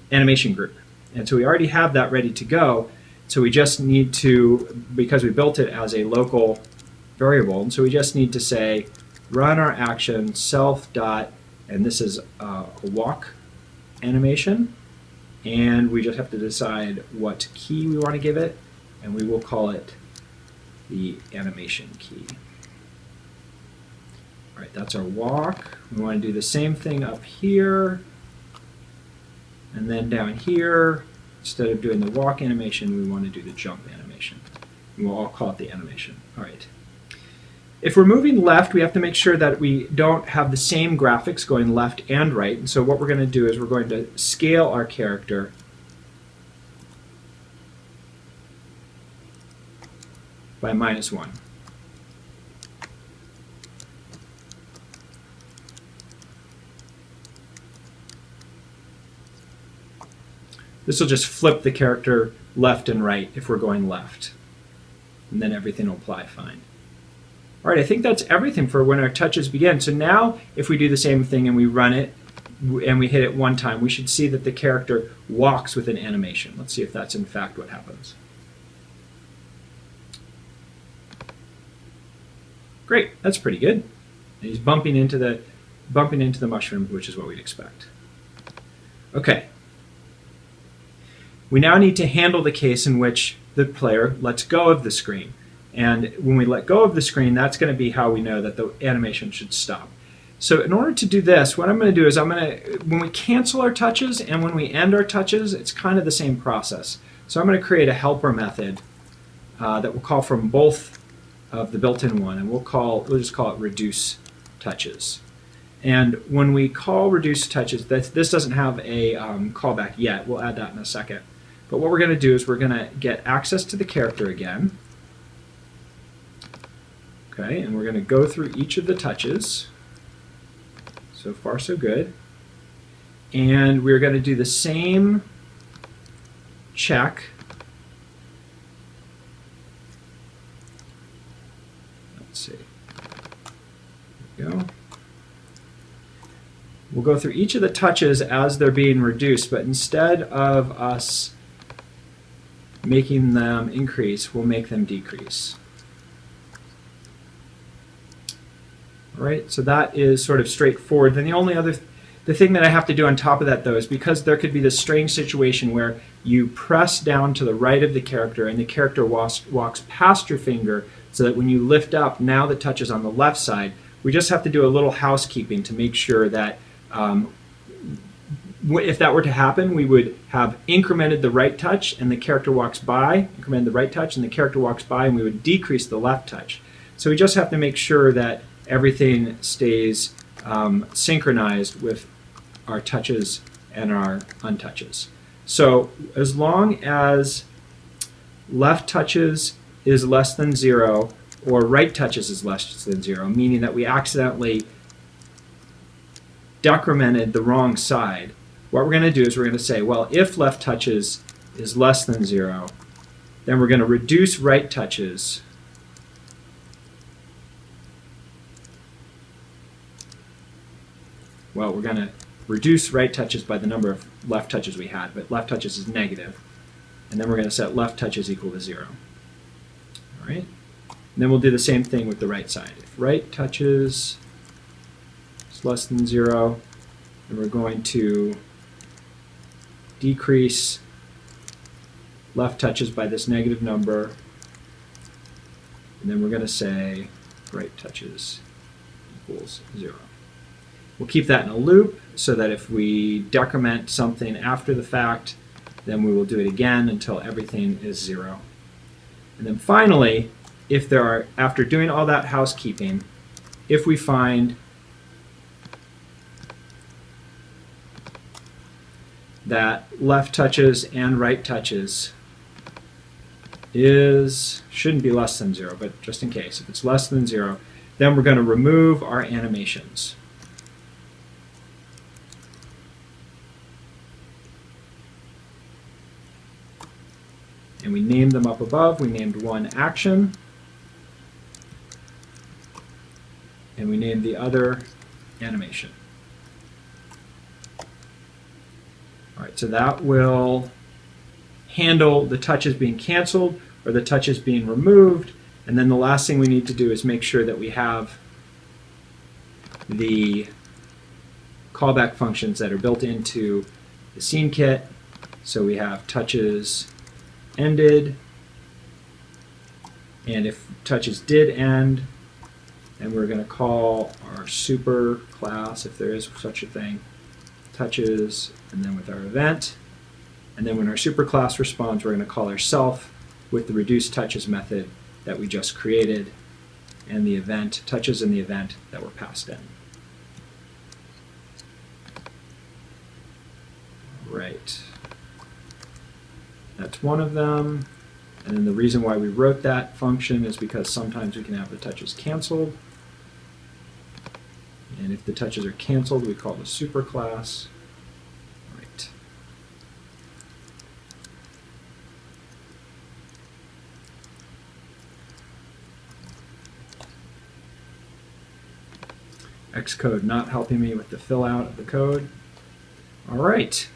animation group. And so we already have that ready to go. So we just need to, because we built it as a local variable, and so we just need to say run our action self dot, and this is a walk animation, and we just have to decide what key we want to give it, and we will call it the animation key. All right, that's our walk. We want to do the same thing up here, and then down here, instead of doing the walk animation, we want to do the jump animation. And we'll all call it the animation. All right. If we're moving left, we have to make sure that we don't have the same graphics going left and right. And so what we're going to do is we're going to scale our character by -1. This will just flip the character left and right if we're going left. And then everything will apply fine. All right, I think that's everything for when our touches begin. So now if we do the same thing and we run it and we hit it one time, we should see that the character walks with an animation. Let's see if that's in fact what happens. Great, that's pretty good. And he's bumping into the mushroom, which is what we'd expect. Okay. We now need to handle the case in which the player lets go of the screen. And when we let go of the screen, that's going to be how we know that the animation should stop. So in order to do this, what I'm going to do is when we cancel our touches and when we end our touches, it's kind of the same process. So I'm going to create a helper method that will call from both of the built-in one, and we'll just call it reduce touches. And when we call reduce touches, this doesn't have a callback yet. We'll add that in a second. But what we're going to do is we're going to get access to the character again. Okay, and we're going to go through each of the touches. So far, so good. And we're going to do the same check. Let's see. There we go. We'll go through each of the touches as they're being reduced, but instead of us making them increase, we'll make them decrease. All right, so that is sort of straightforward. Then the thing that I have to do on top of that, though, is because there could be this strange situation where you press down to the right of the character and the character walks past your finger, so that when you lift up, now the touch is on the left side. We just have to do a little housekeeping to make sure that if that were to happen, we would have incremented the right touch and the character walks by, incremented the right touch and the character walks by, and we would decrease the left touch. So we just have to make sure that everything stays synchronized with our touches and our untouches. So as long as left touches is less than 0 or right touches is less than 0, meaning that we accidentally decremented the wrong side, what we're going to do is we're going to say, well, if left touches is less than 0, then we're going to reduce right touches well, we're going to reduce right touches by the number of left touches we had, but left touches is negative. And then we're going to set left touches equal to 0. All right? And then we'll do the same thing with the right side. If right touches is less than 0, then we're going to decrease left touches by this negative number. And then we're going to say right touches equals 0. We'll keep that in a loop so that if we decrement something after the fact, then we will do it again until everything is 0. And then finally, if there are, after doing all that housekeeping, if we find that left touches and right touches shouldn't be less than 0, but just in case, if it's less than 0, then we're going to remove our animations. And we named them up above. We named one action. And we named the other animation. All right, so that will handle the touches being canceled or the touches being removed. And then the last thing we need to do is make sure that we have the callback functions that are built into the scene kit. So we have touches ended, and if touches did end, then we're going to call our super class, if there is such a thing, touches, and then with our event. And then when our super class responds, we're going to call our self with the reduce touches method that we just created, and the event, touches in the event that were passed in. Right. That's one of them. And then the reason why we wrote that function is because sometimes we can have the touches canceled. And if the touches are canceled, we call the superclass. Right. Xcode not helping me with the fill out of the code. All right.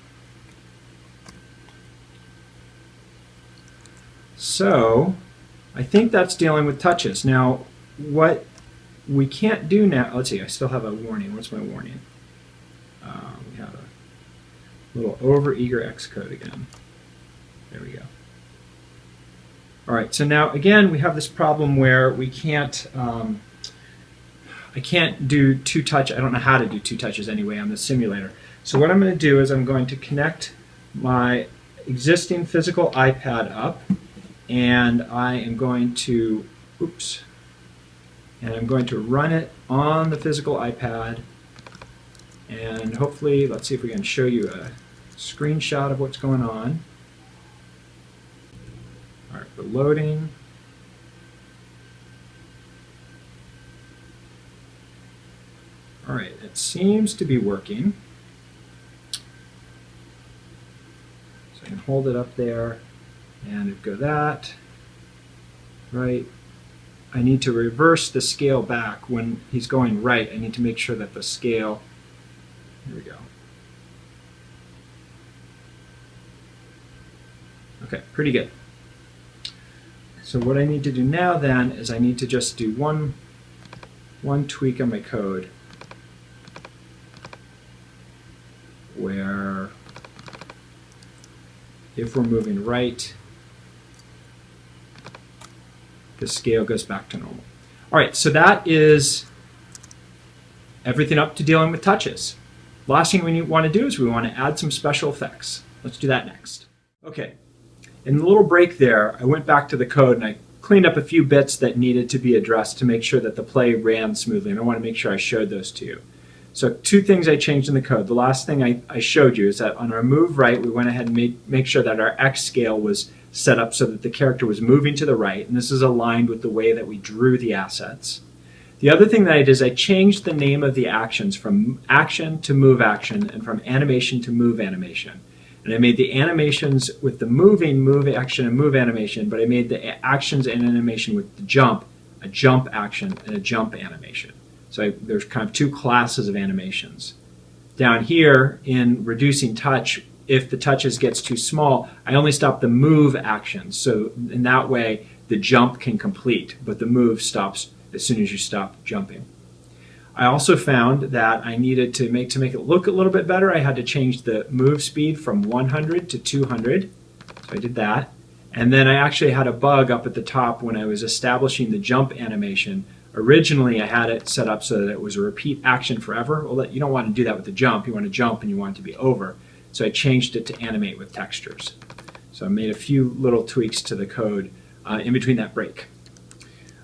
So I think that's dealing with touches. Now, what we can't do now, let's see, I still have a warning. What's my warning? We have a little overeager Xcode again. There we go. All right, so now again we have this problem where we can't, I can't do two touch. I don't know how to do two touches anyway on the simulator. So what I'm going to do is I'm going to connect my existing physical iPad up, and I am going to, oops, and I'm going to run it on the physical iPad, and hopefully, let's see if we can show you a screenshot of what's going on. All right, we're loading. All right, it seems to be working. So I can hold it up there and go that, right? I need to reverse the scale back when he's going right. I need to make sure that the scale, here we go. Okay, pretty good. So what I need to do now then is I need to just do one tweak on my code where if we're moving right, the scale goes back to normal. All right, so that is everything up to dealing with touches. Last thing we want to do is we want to add some special effects. Let's do that next. Okay, in the little break there, I went back to the code and I cleaned up a few bits that needed to be addressed to make sure that the play ran smoothly, and I want to make sure I showed those to you. So two things I changed in the code. The last thing I showed you is that on our move right, we went ahead and make sure that our X scale was set up so that the character was moving to the right, and this is aligned with the way that we drew the assets. The other thing that I did is I changed the name of the actions from action to move action and from animation to move animation. And I made the animations with the moving move action and move animation, but I made the actions and animation with the jump, a jump action and a jump animation. So there's kind of two classes of animations. Down here in reducing touch, if the touches gets too small, I only stop the move action. So in that way, the jump can complete, but the move stops as soon as you stop jumping. I also found that I needed to make it look a little bit better. I had to change the move speed from 100 to 200. So I did that. And then I actually had a bug up at the top when I was establishing the jump animation. Originally, I had it set up so that it was a repeat action forever. Well, you don't want to do that with the jump. You want to jump and you want it to be over. So I changed it to animate with textures. So I made a few little tweaks to the code in between that break.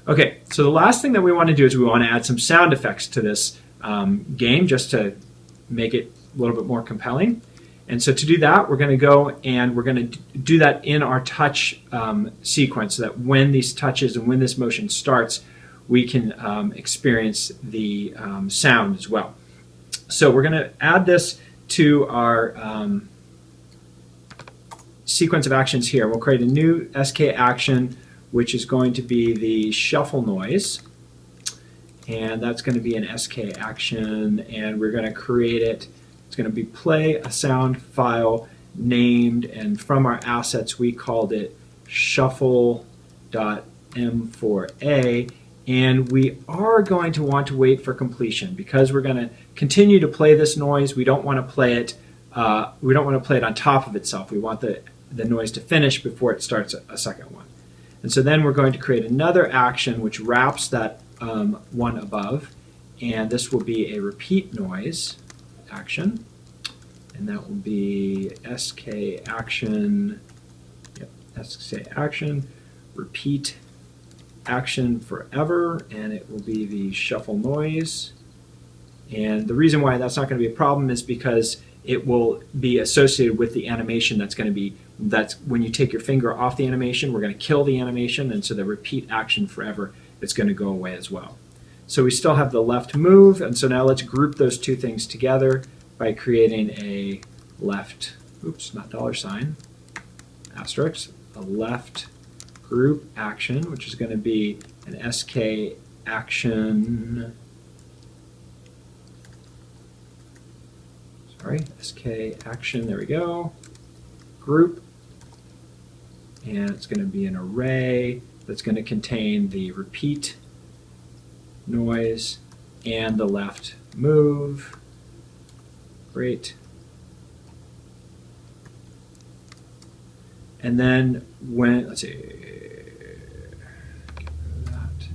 Okay, so the last thing that we want to do is we want to add some sound effects to this game just to make it a little bit more compelling. And so to do that, we're going to go and we're going to do that in our touch sequence so that when these touches and when this motion starts, we can experience the sound as well. So we're going to add this to our sequence of actions here. We'll create a new SK action, which is going to be the shuffle noise. And that's going to be an SK action, and we're going to create it. It's going to be play a sound file named, and from our assets we called it shuffle.m4a. And we are going to want to wait for completion because we're going to continue to play this noise. We don't want to play it. We don't want to play it on top of itself. We want the noise to finish before it starts a second one. And so then we're going to create another action which wraps that one above, and this will be a repeat noise action, and that will be SK action. Yep, SK action, repeat action forever, and it will be the shuffle noise. And the reason why that's not going to be a problem is because it will be associated with the animation that's going to be, that's when you take your finger off the animation, we're going to kill the animation, and so the repeat action forever is going to go away as well. So we still have the left move, and so now let's group those two things together by creating a left, oops, not $, asterisk, a left group action, which is going to be an SK action, SK action, there we go, group, and it's going to be an array that's going to contain the repeat noise and the left move. Great. And then when, let's see, that.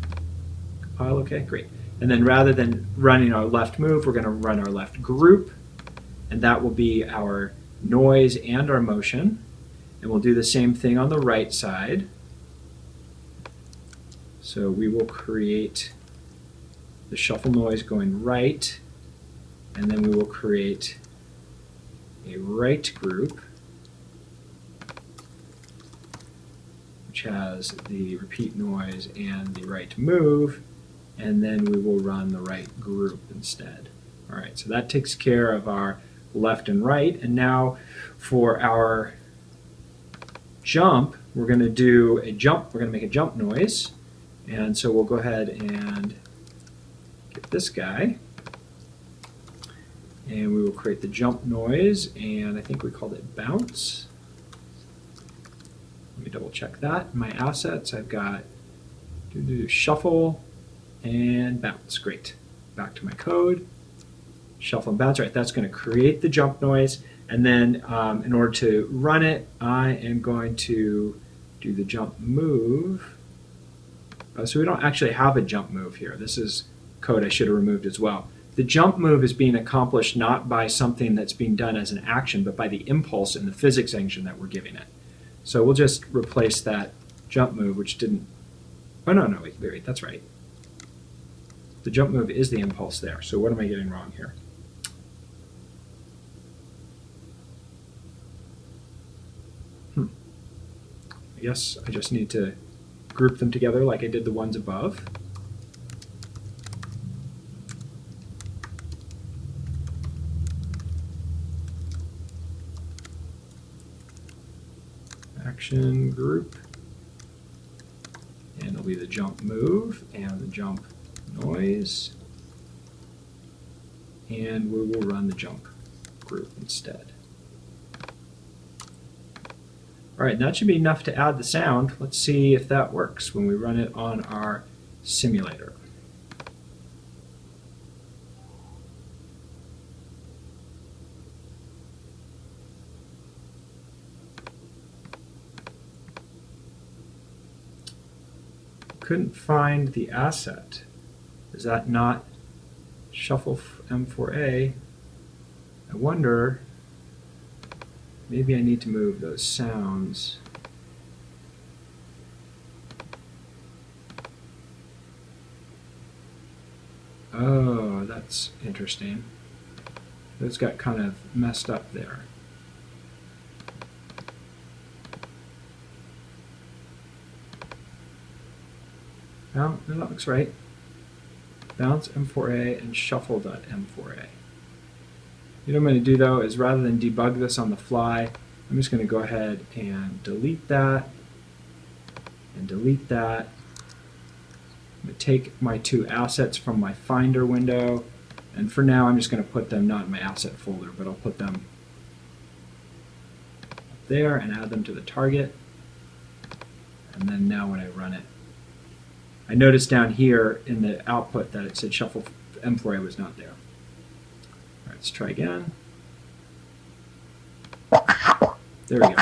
Compile, okay, great. And then rather than running our left move, we're going to run our left group, and that will be our noise and our motion. And we'll do the same thing on the right side. So we will create the shuffle noise going right, and then we will create a right group, which has the repeat noise and the right move, and then we will run the right group instead. All right, so that takes care of our left and right, and now for our jump, we're going to do a jump. We're going to make a jump noise, and so we'll go ahead and get this guy, and we will create the jump noise, and I think we called it bounce. Let me double check that. In my assets, I've got shuffle and bounce. Great. Back to my code. Shuffle and bounce. Right, that's going to create the jump noise. And then in order to run it, I am going to do the jump move. So we don't actually have a jump move here. This is code I should have removed as well. The jump move is being accomplished not by something that's being done as an action, but by the impulse in the physics engine that we're giving it. So we'll just replace that jump move, which didn't, oh no, wait, that's right. The jump move is the impulse there. So what am I getting wrong here? I guess I just need to group them together like I did the ones above. Action group, and it'll be the jump move and the jump noise, and we will run the jump group instead. All right, that should be enough to add the sound. Let's see if that works when we run it on our simulator. Couldn't find the asset. Is that not shuffle M4A? I wonder, maybe I need to move those sounds. Oh, that's interesting. Those got kind of messed up there. No, that looks right. Bounce M4A and shuffle.M4A. What I'm going to do though is rather than debug this on the fly, I'm just going to go ahead and delete that and delete that. I'm going to take my two assets from my Finder window, and for now I'm just going to put them not in my asset folder, but I'll put them up there and add them to the target. And then now when I run it, I noticed down here in the output that it said shuffle M4A was not there. All right, let's try again. There we go.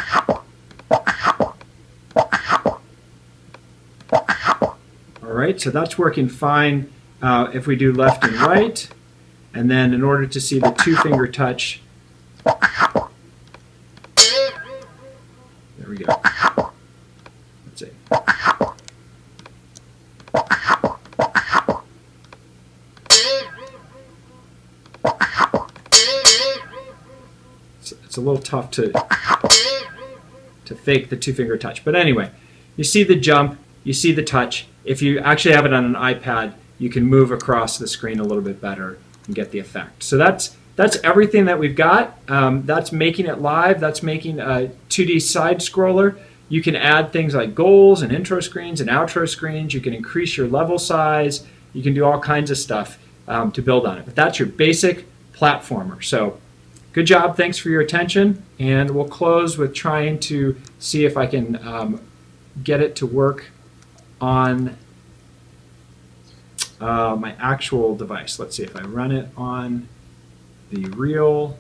All right, so that's working fine if we do left and right. And then in order to see the two-finger touch, there we go. Let's see. It's a little tough to fake the two-finger touch. But anyway, you see the jump, you see the touch. If you actually have it on an iPad, you can move across the screen a little bit better and get the effect. So that's everything that we've got. That's making it live. That's making a 2D side scroller. You can add things like goals and intro screens and outro screens. You can increase your level size. You can do all kinds of stuff to build on it. But that's your basic platformer. So good job. Thanks for your attention. And we'll close with trying to see if I can get it to work on my actual device. Let's see if I run it on the real